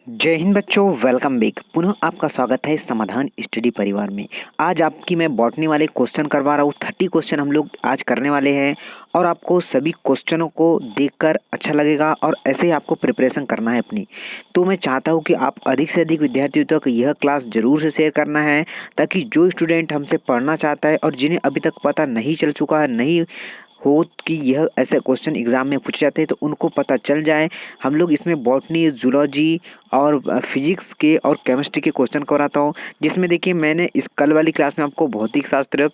जय हिंद बच्चों, welcome back. पुनः आपका स्वागत है समाधान स्टडी परिवार में। आज आपकी मैं बॉटनी वाले क्वेश्चन करवा रहा हूँ। 30 क्वेश्चन हम लोग आज करने वाले हैं और आपको सभी क्वेश्चनों को देखकर अच्छा लगेगा और ऐसे ही आपको प्रिपरेशन करना है अपनी। तो मैं चाहता हूँ कि आप अधिक से अधिक विद्यार्थियों तक यह क्लास ज़रूर से शेयर करना है, ताकि जो स्टूडेंट हमसे पढ़ना चाहता है और जिन्हें अभी तक पता नहीं चल चुका है, नहीं हो कि यह ऐसे क्वेश्चन एग्जाम में पूछे जाते हैं, तो उनको पता चल जाए। हम लोग इसमें बॉटनी, जूलॉजी और फिजिक्स के और केमिस्ट्री के क्वेश्चन कराता हूँ, जिसमें देखिए मैंने इस कल वाली क्लास में आपको भौतिक शास्त्र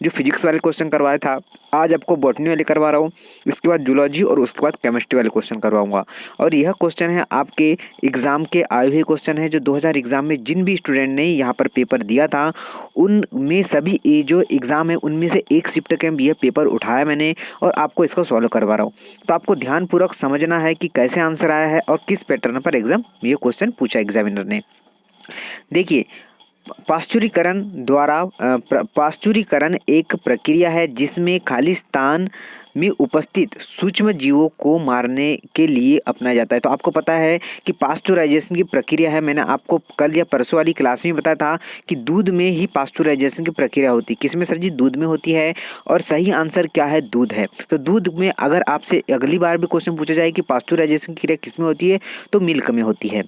जो फिजिक्स वाले क्वेश्चन करवाया था, आज आपको बॉटनी वाले करवा रहा हूँ। इसके बाद जूलॉजी और उसके बाद केमिस्ट्री वाले क्वेश्चन करवाऊंगा। और यह क्वेश्चन है आपके एग्ज़ाम के आए हुए क्वेश्चन है, जो 2000 एग्ज़ाम में जिन भी स्टूडेंट ने यहाँ पर पेपर दिया था, उनमें सभी ये जो एग्ज़ाम है उनमें से एक शिफ्ट के यह पेपर उठाया मैंने और आपको इसको सॉल्व करवा रहा हूँ। तो आपको ध्यानपूर्वक समझना है कि कैसे आंसर आया है और किस पैटर्न पर एग्जाम ये क्वेश्चन पूछा एग्जामिनर ने। देखिए, पाश्चुरीकरण एक प्रक्रिया है जिसमें खाली स्थान में उपस्थित सूक्ष्म जीवों को मारने के लिए अपनाया जाता है। तो आपको पता है कि पास्चुराइजेशन की प्रक्रिया है। मैंने आपको कल या परसों वाली क्लास में बताया था कि दूध में ही पास्चुराइजेशन की प्रक्रिया होती है। किसमें सर जी? दूध में होती है। और सही आंसर क्या है? दूध है। तो दूध में अगर आपसे अगली बार भी क्वेश्चन पूछा जाए कि पास्चुराइजेशन की क्रिया किसमें होती है, तो मिल्क में होती है।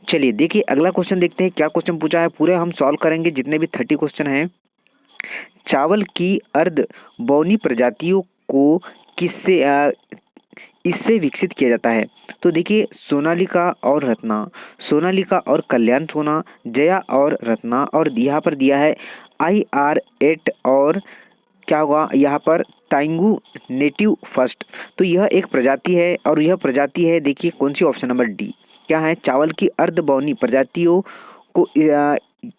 चलिए देखिए, अगला क्वेश्चन देखते हैं क्या क्वेश्चन पूछा है। पूरे हम सॉल्व करेंगे जितने भी 30 क्वेश्चन हैं। चावल की अर्ध बौनी प्रजातियों को किससे इससे विकसित किया जाता है? तो देखिए, सोनालिका और रत्ना, सोनालिका और कल्याण सोना, जया और रत्ना, और यहाँ पर दिया है IR8 और क्या होगा यहाँ पर ताइंगू नेटिव फर्स्ट। तो यह एक प्रजाति है और यह प्रजाति है, देखिए कौन सी? Option number D. क्या है? चावल की अर्धबौनी प्रजातियों को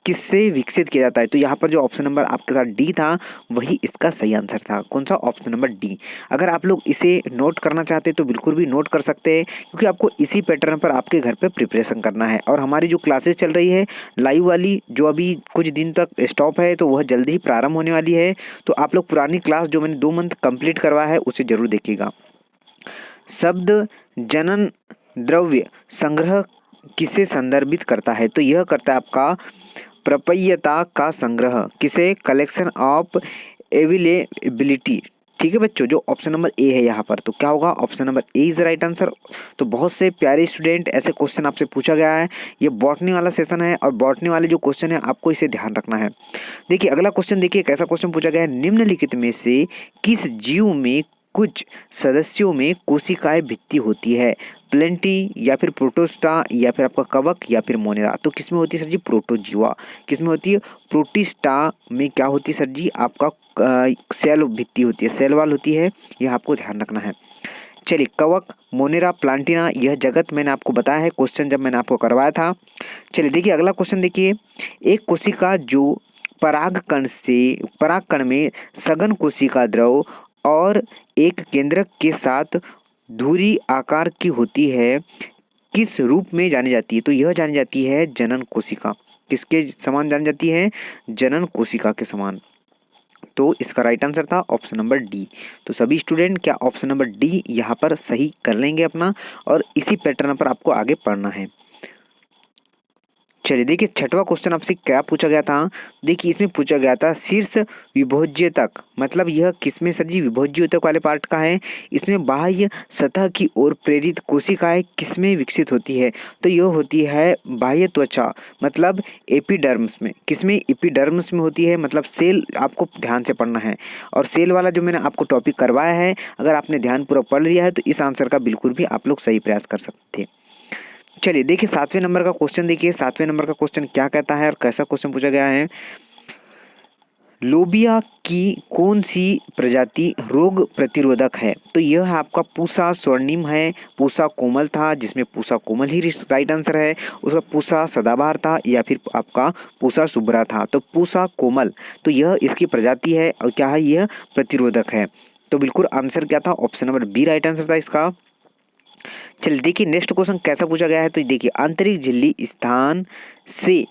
किससे विकसित किया जाता है? तो यहाँ पर जो ऑप्शन नंबर आपके साथ डी था, वही इसका सही आंसर था। कौन सा? Option number D. अगर आप लोग इसे नोट करना चाहते हैं तो बिल्कुल भी नोट कर सकते हैं, क्योंकि आपको इसी पैटर्न पर आपके घर पे प्रिपरेशन करना है। और हमारी जो क्लासेस चल रही है लाइव वाली, जो अभी कुछ दिन तक स्टॉप है, तो वह जल्दी ही प्रारंभ होने वाली है। तो आप लोग पुरानी क्लास जो मैंने 2 मंथ कंप्लीट करवाया है उसे जरूर देखिएगा। शब्द जनन द्रव्य संग्रह किसे संदर्भित करता है? तो यह करता है आपका प्रपय्यता का संग्रह। किसे? Collection of availability. ठीक है बच्चों, जो ऑप्शन नंबर ए है यहाँ पर, तो क्या होगा? Option number A is right answer. तो बहुत से प्यारे स्टूडेंट ऐसे क्वेश्चन आपसे पूछा गया है। ये बॉटनी वाला सेशन है और बॉटनी वाले जो क्वेश्चन है आपको इसे ध्यान रखना है। देखिए अगला क्वेश्चन, देखिए कैसा क्वेश्चन पूछा गया है। निम्नलिखित में से किस जीव में कुछ सदस्यों में कोशिकाएं भित्ति होती है? प्लेंटी या फिर प्रोटोस्टा या फिर आपका कवक या फिर मोनेरा। तो किसमें होती है सर जी? प्रोटोजीवा। किसमें होती है? प्रोटिस्टा में क्या होती है सर जी? आपका सेल भित्ति होती है, सेल वाल होती है। यह आपको ध्यान रखना है। चलिए, कवक, मोनेरा, प्लांटिना, यह जगत मैंने आपको बताया है क्वेश्चन जब मैंने आपको करवाया था। चलिए देखिए अगला क्वेश्चन, देखिए एक कोशिका जो परागकण में सघन कोशिका द्रव और एक केंद्रक के साथ धुरी आकार की होती है, किस रूप में जानी जाती है? तो यह जानी जाती है जनन कोशिका। किसके समान जानी जाती है? जनन कोशिका के समान। तो इसका राइट आंसर था ऑप्शन नंबर डी। तो सभी स्टूडेंट क्या ऑप्शन नंबर डी यहाँ पर सही कर लेंगे अपना, और इसी पैटर्न पर आपको आगे पढ़ना है। चलिए देखिए, छठवां क्वेश्चन आपसे क्या पूछा गया था। देखिए इसमें पूछा गया था शीर्ष विभोज्यतक, मतलब यह किसमें सर जी? विभोज्यतक वाले पार्ट का है। इसमें बाह्य सतह की ओर प्रेरित कोशिकाएं किसमें विकसित होती है? तो यह होती है बाह्य त्वचा, मतलब एपिडर्म्स में। किसमें? एपिडर्म्स में होती है। मतलब सेल आपको ध्यान से पढ़ना है। और सेल वाला जो मैंने आपको टॉपिक करवाया है, अगर आपने ध्यानपूर्वक पढ़ लिया है तो इस आंसर का बिल्कुल भी आप लोग सही प्रयास कर सकते हैं। चलिए देखिए 7वें नंबर का क्वेश्चन, देखिए 7वें नंबर का क्वेश्चन क्या कहता है और कैसा क्वेश्चन पूछा गया है। लोबिया की कौन सी प्रजाति रोग प्रतिरोधक है? तो यह है आपका पूसा स्वर्णिम है, पूसा कोमल था, जिसमें पूसा कोमल ही राइट आंसर है। उसका पूसा सदाबहार था या फिर आपका पूसा शुभ्रा था। तो पूसा कोमल, तो यह इसकी प्रजाति है और क्या है? यह प्रतिरोधक है। तो बिल्कुल आंसर क्या था? Option number B right answer था इसका। चलिए देखिए नेक्स्ट क्वेश्चन कैसा पूछा गया है। तो देखिए आंतरिक झिल्ली स्थान से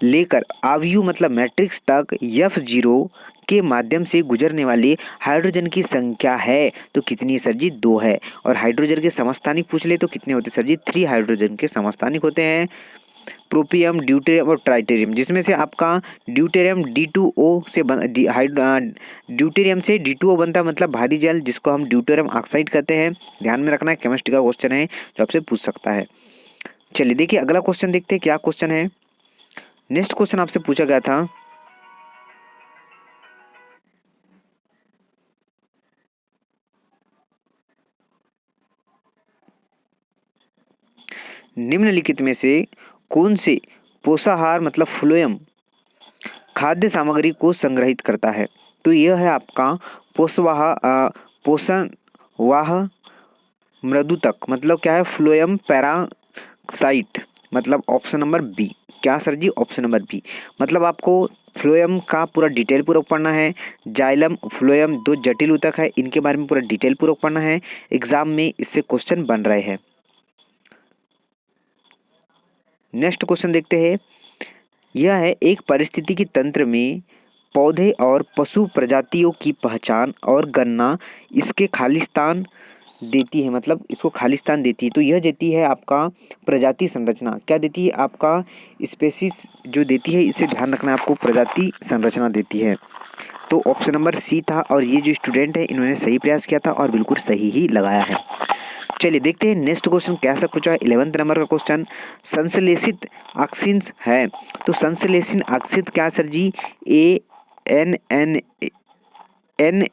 लेकर आव्यूह मतलब मैट्रिक्स तक F0 के माध्यम से गुजरने वाले हाइड्रोजन की संख्या है तो कितनी सर जी? 2 है। और हाइड्रोजन के समस्थानिक पूछ ले तो कितने होते सर जी? 3 हाइड्रोजन के समस्थानिक होते हैं, प्रोपियम, ड्यूटेरियम और ट्राइटेरियम, जिसमें से आपका ड्यूटेरियम D2O से ड्यूटेरियम से D2O बनता है मतलब भारी जल, जिसको हम ड्यूटेरियम ऑक्साइड कहते हैं। ध्यान में रखना है, केमिस्ट्री का क्वेश्चन है जो आपसे पूछ सकता है। चलिए देखिए अगला क्वेश्चन देखते हैं क्या क्वेश्चन है। नेक्स्ट क्वेश्चन आपसे पूछा गया था, निम्नलिखित में से कौन से पोषाहार मतलब फ्लोएम खाद्य सामग्री को संग्रहित करता है? तो यह है आपका पोषण वाह मृदुतक, मतलब क्या है? फ्लोएम पैरासाइट, मतलब ऑप्शन नंबर बी। क्या सर जी? Option number B. मतलब आपको फ्लोएम का पूरा डिटेल पूर्वक पढ़ना है। जाइलम, फ्लोएम 2 जटिल ऊतक है, इनके बारे में पूरा डिटेल पूर्वक पढ़ना है। एग्जाम में इससे क्वेश्चन बन रहे हैं। नेक्स्ट क्वेश्चन देखते हैं। यह है एक पारिस्थितिकी तंत्र में पौधे और पशु प्रजातियों की पहचान और गणना इसके खालिस्तान देती है, मतलब इसको खालिस्तान देती है। तो यह देती है आपका प्रजाति संरचना। क्या देती है? आपका स्पेसिस जो देती है, इसे ध्यान रखना है आपको, प्रजाति संरचना देती है। तो ऑप्शन नंबर सी था, और ये जो स्टूडेंट है इन्होंने सही प्रयास किया था और बिल्कुल सही ही लगाया है। चलिए देखते हैं नेक्स्ट क्वेश्चन कैसा पूछा है। 11th नंबर का क्वेश्चन संश्लेषित ऑक्सीन्स है। तो संश्लेषित ऑक्सीन क्या sir ji? NNA and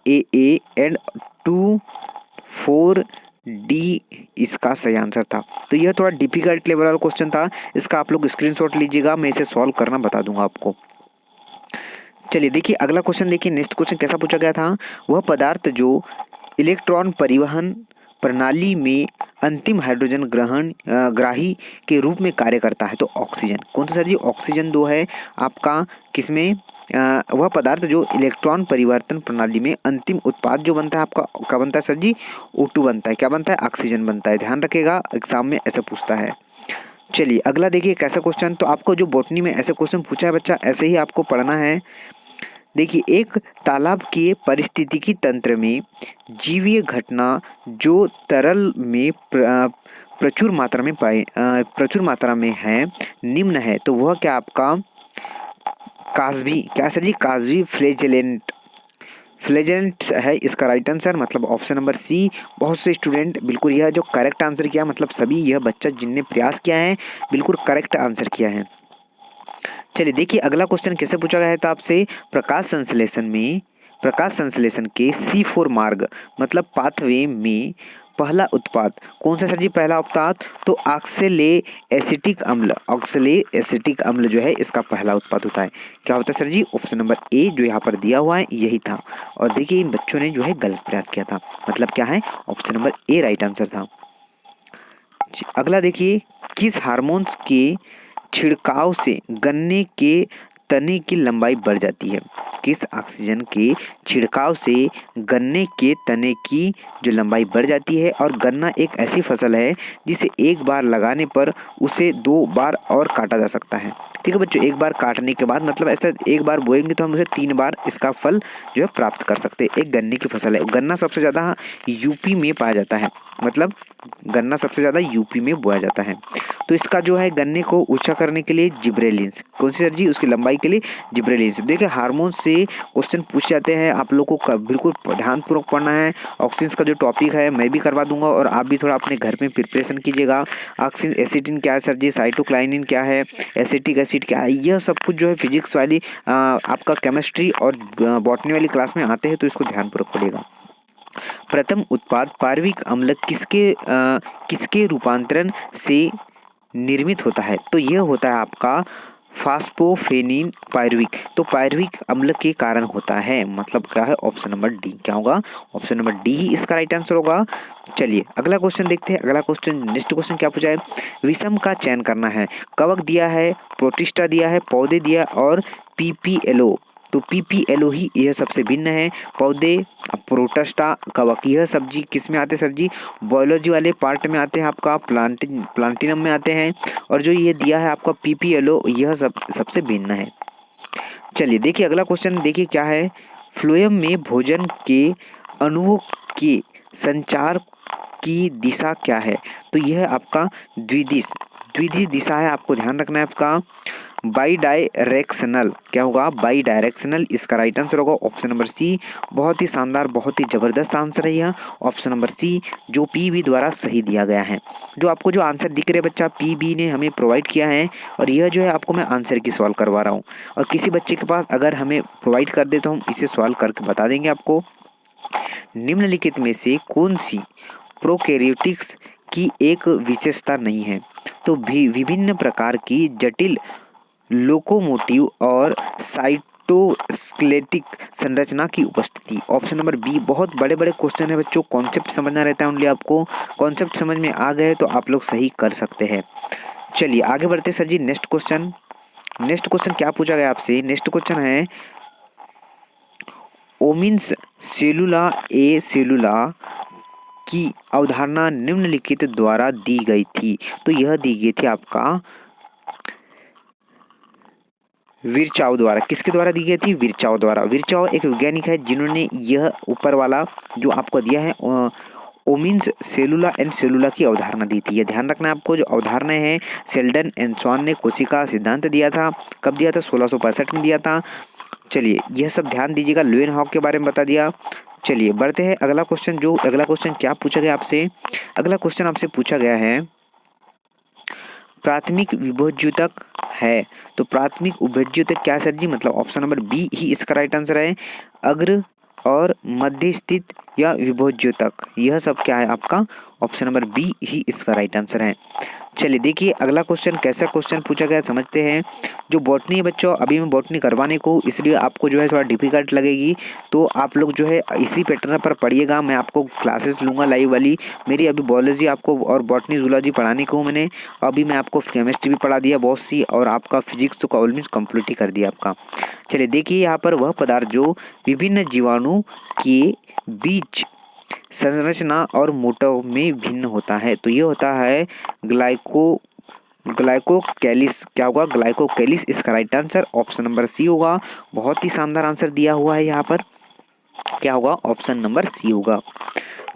2,4-D इसका सही आंसर था। तो यह थोड़ा डिफिकल्ट लेवल वाला क्वेश्चन था, इसका आप लोग स्क्रीनशॉट लीजिएगा, मैं इसे सॉल्व करना बता दूंगा आपको। चलिए देखिए अगला क्वेश्चन देखिए। नेक्स्ट क्वेश्चन कैसा पूछा गया था? वह पदार्थ जो इलेक्ट्रॉन परिवहन प्रणाली में अंतिम हाइड्रोजन ग्राही के रूप में कार्य करता है। तो ऑक्सीजन। कौन सा सर जी? ऑक्सीजन 2 है आपका। किसमें? वह पदार्थ जो इलेक्ट्रॉन परिवर्तन प्रणाली में अंतिम उत्पाद जो बनता है आपका, क्या बनता है सर जी? O2 बनता है। क्या बनता है? ऑक्सीजन बनता है। ध्यान रखिएगा, एग्जाम में ऐसा पूछता है। चलिए अगला देखिए कैसा क्वेश्चन। तो आपको जो बॉटनी में ऐसे क्वेश्चन पूछा है बच्चा, ऐसे ही आपको पढ़ना है। देखिए एक तालाब के पारिस्थितिकी तंत्र में जीवीय घटना जो तरल में प्रचुर मात्रा में है निम्न है। तो वह क्या आपका कास्बी, क्या सर जी? कास्बी फ्लेजेलेंट है इसका राइट आंसर, मतलब ऑप्शन नंबर सी। बहुत से स्टूडेंट बिल्कुल यह जो करेक्ट आंसर किया, मतलब सभी यह बच्चा जिनने प्रयास किया है बिल्कुल करेक्ट आंसर किया है। चलिए देखिए अगला क्वेश्चन कैसे पूछा गया है तो आपसे, प्रकाश संश्लेषण के C4 मार्ग मतलब पाथवे में पहला उत्पाद कौन सा सर जी? पहला उत्पाद तो ऑक्सैलेसिटिक अम्ल जो है इसका पहला उत्पाद होता है। क्या होता है sir ji? Option number A जो यहाँ पर दिया हुआ है यही था। और देखिए इन बच्चों ने जो है गलत प्रयास किया था, मतलब क्या है? ऑप्शन नंबर ए राइट आंसर था। अगला देखिए, किस हार्मोन्स के छिड़काव से गन्ने के तने की लंबाई बढ़ जाती है? किस ऑक्सीजन के छिड़काव से गन्ने के तने की जो लंबाई बढ़ जाती है? और गन्ना एक ऐसी फसल है जिसे एक बार लगाने पर उसे 2 बार और काटा जा सकता है। ठीक है बच्चों, एक बार काटने के बाद मतलब ऐसा एक बार बोएंगे तो हम उसे 3 बार इसका फल जो है प्राप्त कर सकते हैं। एक गन्ने की फसल है। गन्ना सबसे ज़्यादा यूपी में पाया जाता है, मतलब गन्ना सबसे ज़्यादा यूपी में बोया जाता है। तो इसका जो है गन्ने को ऊंचा करने के लिए जिब्रेलिन्स, कौन सी सर जी? उसकी लंबाई के लिए जिब्रेलिन्स। देखिए हार्मोन से क्वेश्चन पूछ जाते हैं, आप लोगों को बिल्कुल ध्यानपूर्वक पढ़ना है। ऑक्सीजन का जो टॉपिक है मैं भी करवा दूंगा और आप भी थोड़ा अपने घर में प्रिपरेशन कीजिएगा। ऑक्सीजन एसिटिन क्या है सर जी? साइटोकाइनिन क्या है? एसिटिक एसिड क्या है? यह सब कुछ जो है फिजिक्स वाली आपका केमिस्ट्री और बॉटनी वाली क्लास में आते हैं, तो इसको ध्यानपूर्वक पढ़िएगा। प्रथम उत्पाद पार्विक अम्ल किसके रूपांतरण से निर्मित होता है? तो यह होता है आपका फास्फोफेनिन पायरुविक। तो पायरुविक अम्ल के कारण होता है, मतलब क्या है? Option number D. क्या होगा? ऑप्शन नंबर डी ही इसका राइट आंसर होगा। चलिए अगला क्वेश्चन देखते हैं। अगला क्वेश्चन नेक्स्ट क्वेश्चन क्या पूछा है? विषम का चयन करना है। कवक दिया है, प्रोटिस्टा दिया है, पौधे दिया और PPLO तो PPLO ही यह सबसे भिन्न है। पौधे प्रोटस्टा कवक, यह सब्जी किस में आते हैं सर जी? बायोलॉजी वाले पार्ट में आते हैं, आपका प्लांटिनम में आते हैं। और जो ये दिया है आपका PPLO, यह सबसे भिन्न है। चलिए देखिए अगला क्वेश्चन देखिए क्या है। फ्लोएम में भोजन के अणुओं के संचार की दिशा क्या है? तो यह आपका द्विदिश दिशा है, आपको ध्यान रखना है। आपका बाई डायरेक्शनल, क्या होगा? बाई डायरेक्शनल, इसका राइट आंसर होगा ऑप्शन नंबर सी। बहुत ही शानदार, बहुत ही जबरदस्त आंसर है यह ऑप्शन नंबर सी, जो PB द्वारा सही दिया गया है। जो आपको जो आंसर दिख रहे हैं बच्चा, PB ने हमें प्रोवाइड किया है, और यह जो है आपको मैं आंसर की सॉल्व करवा रहा हूँ। और किसी बच्चे के पास अगर हमें प्रोवाइड कर दे तो हम इसे सॉल्व करके बता देंगे आपको। निम्नलिखित में से कौन सी प्रोकैरियोटिक्स की एक विशेषता नहीं है? तो भी विभिन्न प्रकार की जटिल लोकोमोटिव और साइटोस्केलेटिक संरचना की उपस्थिति, ऑप्शन नंबर बी। बहुत बड़े बड़े क्वेश्चन है बच्चों, कॉन्सेप्ट समझना रहता है ओनली आपको। कॉन्सेप्ट समझ में आ गए तो आप लोग सही कर सकते हैं। चलिए आगे बढ़ते सर जी। नेक्स्ट क्वेश्चन क्या पूछा गया आपसे? नेक्स्ट क्वेश्चन है ओमिन्स सेलुला ए सेलुला की अवधारणा निम्नलिखित द्वारा दी गई थी। तो यह दी गई थी आपका विरचाव द्वारा। किसके द्वारा दी गई थी? विरचाव द्वारा। विरचाव एक वैज्ञानिक है जिन्होंने यह ऊपर वाला जो आपको दिया है ओमिन्स सेलुला एंड सेलुला की अवधारणा दी थी। यह ध्यान रखना है आपको। जो अवधारणा है शेल्डन एंड स्वान ने कोशिका सिद्धांत दिया था। कब दिया था? 1665 में दिया था। चलिए यह सब ध्यान दीजिएगा। लुएनहॉक के बारे में बता दिया। चलिए बढ़ते हैं अगला क्वेश्चन। जो अगला क्वेश्चन क्या पूछा गया आपसे? अगला क्वेश्चन आपसे पूछा गया है प्राथमिक विभोज्योतक है। तो प्राथमिक उभयज्योतक क्या सर जी? मतलब ऑप्शन नंबर बी ही इसका राइट आंसर है। अग्र और मध्य स्थित या विभोज्योतक, यह सब क्या है आपका? ऑप्शन नंबर बी ही इसका राइट आंसर है। चलिए देखिए अगला क्वेश्चन कैसा क्वेश्चन पूछा गया समझते हैं। जो बॉटनी है बच्चों, अभी मैं बॉटनी करवाने को इसलिए आपको जो है थोड़ा डिफिकल्ट लगेगी, तो आप लोग जो है इसी पैटर्न पर पढ़िएगा। मैं आपको क्लासेस लूँगा लाइव वाली। मेरी अभी बायोलॉजी आपको और बॉटनी जूलॉजी पढ़ाने को मैंने, अभी मैं आपको केमिस्ट्री भी पढ़ा दिया बहुत सी, और आपका फिजिक्स तो ऑलमोस्ट कंप्लीट ही कर दिया आपका। चलिए देखिए यहाँ पर वह पदार्थ जो विभिन्न जीवाणु के बीच संरचना और मोटाव में भिन्न होता है, तो ये होता है ग्लाइकोकैलिस। क्या होगा? ग्लाइकोकैलिस इसका right answer option number C होगा। बहुत ही शानदार आंसर दिया हुआ है यहाँ पर। क्या होगा? ऑप्शन नंबर सी होगा।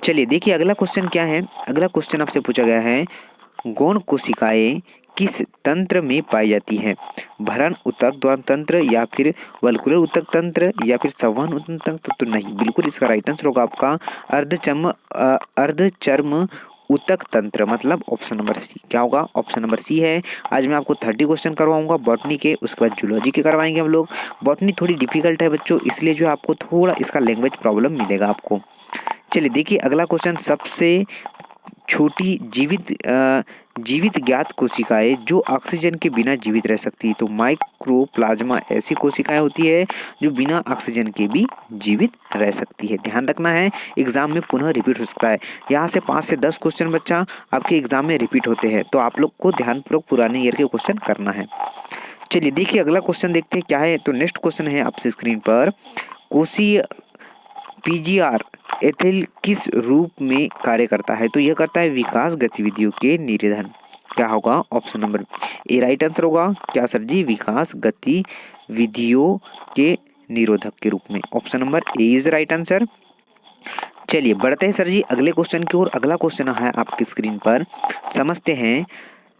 चलिए देखिए अगला क्वेश्चन क्या है। अगला क्वेश्चन आपसे पूछा गया है गौण कोशिकाएं किस तंत्र में पाई जाती है? भरण ऊतक द्वार तंत्र, या फिर वल्कुलर ऊतक तंत्र, या फिर संवहन ऊतक तंत्र? तो नहीं, बिल्कुल इसका राइट आंसर होगा आपका अर्धचर्म ऊतक तंत्र, मतलब ऑप्शन नंबर सी। क्या होगा? ऑप्शन नंबर सी है। आज मैं आपको 30 क्वेश्चन करवाऊंगा बॉटनी के, उसके बाद जूलॉजी के करवाएंगे हम लोग। बॉटनी थोड़ी डिफिकल्ट है बच्चों, इसलिए जो आपको थोड़ा इसका लैंग्वेज प्रॉब्लम मिलेगा आपको। चलिए देखिए अगला क्वेश्चन, सबसे छोटी जीवित ज्ञात कोशिकाएं जो ऑक्सीजन के बिना जीवित रह सकती है। तो माइक्रोप्लाज्मा ऐसी कोशिकाएं होती है जो बिना ऑक्सीजन के भी जीवित रह सकती है। ध्यान रखना है, एग्जाम में पुनः रिपीट हो सकता है। यहाँ से 5 से 10 क्वेश्चन बच्चा आपके एग्जाम में रिपीट होते हैं, तो आप लोग को ध्यानपूर्वक पुराने ईयर के क्वेश्चन करना है। चलिए देखिए अगला क्वेश्चन देखते हैं क्या है। तो नेक्स्ट क्वेश्चन है आपसे स्क्रीन पर, कोशीय PGR एथिल किस रूप में कार्य करता है? तो यह करता है विकास गतिविधियों के निरोधन। क्या होगा? ऑप्शन नंबर ए राइट आंसर होगा। क्या सर जी? विकास गतिविधियों के निरोधक के रूप में। Option number A is right answer. चलिए बढ़ते हैं सर जी अगले क्वेश्चन की ओर। अगला क्वेश्चन है आपकी स्क्रीन पर, समझते हैं।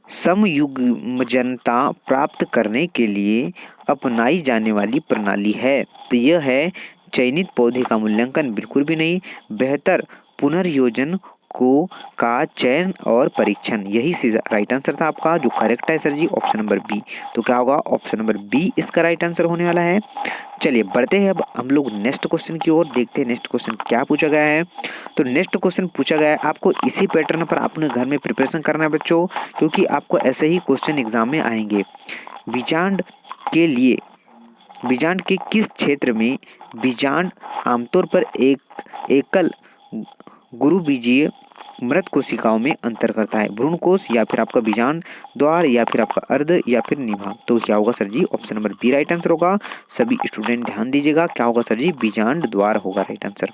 समयुग्मजनता प्राप्त करने के लिए अपनाई जाने वाली प्रणाली है। तो यह है चयनित पौधे का मूल्यांकन, बिल्कुल भी नहीं। बेहतर पुनर्योजन का चयन और परीक्षण, यही राइट आंसर था आपका, जो करेक्ट है सर जी ऑप्शन नंबर बी। तो क्या होगा? ऑप्शन नंबर बी इसका राइट आंसर होने वाला है। चलिए बढ़ते हैं अब हम लोग नेक्स्ट क्वेश्चन की ओर, देखते हैं नेक्स्ट क्वेश्चन क्या पूछा गया है। तो नेक्स्ट क्वेश्चन पूछा गया है, आपको इसी पैटर्न पर अपने घर में प्रिपरेशन करना है बच्चों, क्योंकि आपको ऐसे ही क्वेश्चन एग्जाम में आएंगे। बीजांड के किस क्षेत्र में बीजांड आमतौर पर एक एकल गुरुबीजीय मृत कोशिकाओं में अंतर करता है? भ्रूण कोश या फिर आपका बीजांड द्वार या फिर आपका अर्ध या फिर निभा? तो क्या होगा सर जी? Option number B right answer होगा। सभी स्टूडेंट ध्यान दीजिएगा, क्या होगा सर जी? बीजांड द्वार होगा राइट आंसर।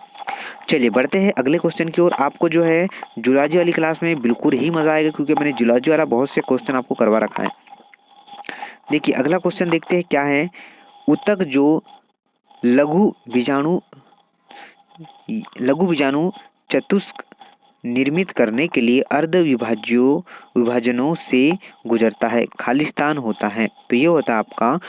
चलिए बढ़ते हैं अगले क्वेश्चन की ओर। आपको जो है जूलॉजी वाली क्लास में बिल्कुल ही मजा आएगा, क्योंकि मैंने जूलॉजी वाला बहुत से क्वेश्चन आपको करवा रखा है। देखिए अगला क्वेश्चन देखते हैं क्या है। ऊतक जो लघु बीजाणु चतुष्क निर्मित करने के लिए अर्ध विभाजनों से गुजरता है, खालिस्तान होता है। तो ये होता है आपका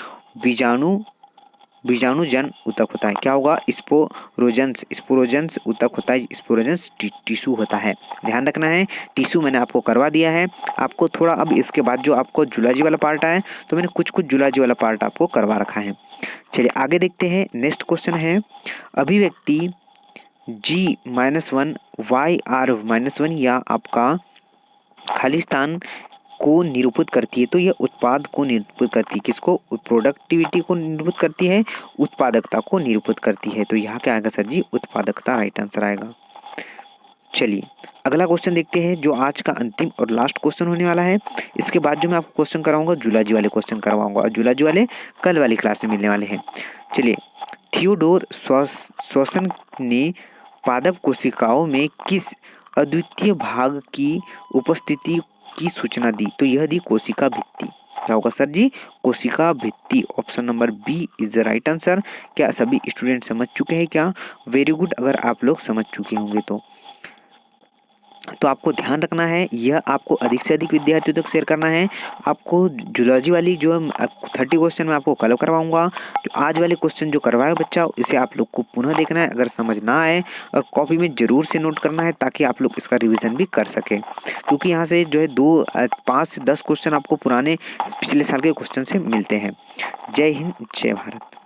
बीजाणुजन ऊतक होता है। क्या होगा? स्पोरोजन्स ऊतक होता है। स्पोरोजन्स टिश्यू होता है। ध्यान रखना है, टिश्यू मैंने आपको करवा दिया है। आपको थोड़ा अब इसके बाद जो आपको जूलॉजी वाला पार्ट आया, तो मैंने कुछ जूलॉजी वाला पार्ट आपको करवा रखा है। चलिए आगे देखते हैं। नेक्स्ट क्वेश्चन है, अभिव्यक्ति G-1 YR-1 या आपका खालिस्तान को निरूपित करती है। तो यह उत्पाद को निरूपित करती है। किसको? प्रोडक्टिविटी को निरूपित करती है, उत्पादकता को निरूपित करती है। तो यहाँ क्या आएगा सर जी? उत्पादकता राइट आंसर आएगा। चलिए अगला क्वेश्चन देखते हैं, जो आज का अंतिम और लास्ट क्वेश्चन होने वाला है। इसके बाद जो मैं आपको क्वेश्चन कराऊंगा, जूलॉजी वाले क्वेश्चन करवाऊंगा, और जूलॉजी वाले कल वाली क्लास में मिलने वाले हैं। चलिए, थियोडोर श्वासन ने पादप कोशिकाओं में किस अद्वितीय भाग की उपस्थिति की सूचना दी? तो यह दी कोशिका भित्ति। क्या होगा सर जी? कोशिका भित्ति। Option number B is the right answer. क्या सभी स्टूडेंट समझ चुके हैं क्या? वेरी गुड, अगर आप लोग समझ चुके होंगे तो आपको ध्यान रखना है, यह आपको अधिक से अधिक विद्यार्थियों तक शेयर करना है। आपको जूलॉजी वाली जो 30 क्वेश्चन मैं आपको कल करवाऊंगा। जो आज वाले क्वेश्चन जो करवाए बच्चा, इसे आप लोग को पुनः देखना है। अगर समझ ना आए और कॉपी में जरूर से नोट करना है, ताकि आप लोग इसका रिविजन भी कर सके, क्योंकि यहाँ से जो है 5 से 10 क्वेश्चन आपको पुराने पिछले साल के क्वेश्चन से मिलते हैं। जय हिंद, जय भारत।